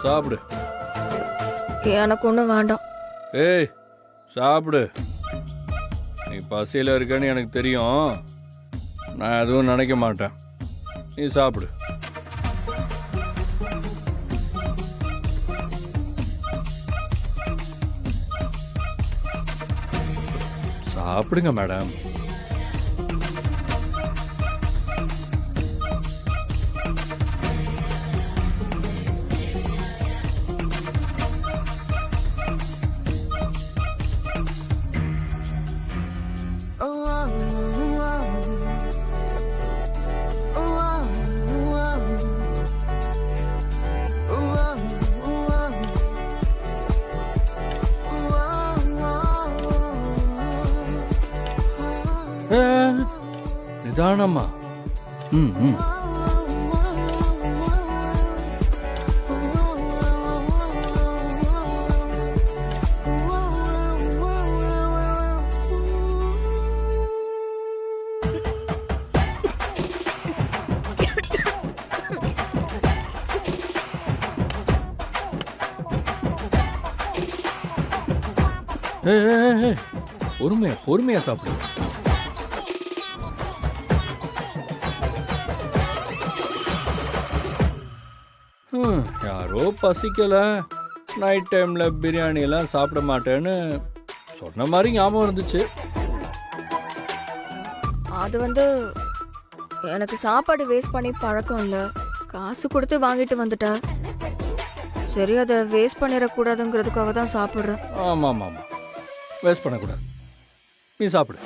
சாப்பிடு. எனக்கு ஒன்றும் வேண்டாம். ஏய் சாப்பிடு. நீ பசியில் இருக்கன்னு எனக்கு தெரியும். நான் எதுவும் நினைக்க மாட்டேன். நீ சாப்பிடு. சாப்பிடுங்க மேடம். நிதானம்மா. ம் ம் பொறுமையா பொறுமையா சாப்பிடு. யாரோ பசிக்கல, நைட் டைம்ல பிரியாணி எல்லாம் சாப்பிட மாட்டேன்னு சொன்ன மாதிரி ஞாபகம் இருந்துச்சு. அது எனக்கு சாப்பாடு வேஸ்ட் பண்ணி பழக்கம் இல்லை. காசு கொடுத்து வாங்கிட்டு வந்துட்டேன். சரி, அதை வேஸ்ட் பண்ணிடக்கூடாதுங்கிறதுக்காக தான் சாப்பிட்றேன். ஆமாம் ஆமாம் ஆமாம், வேஸ்ட் பண்ணக்கூடாது. நீ சாப்பிடு.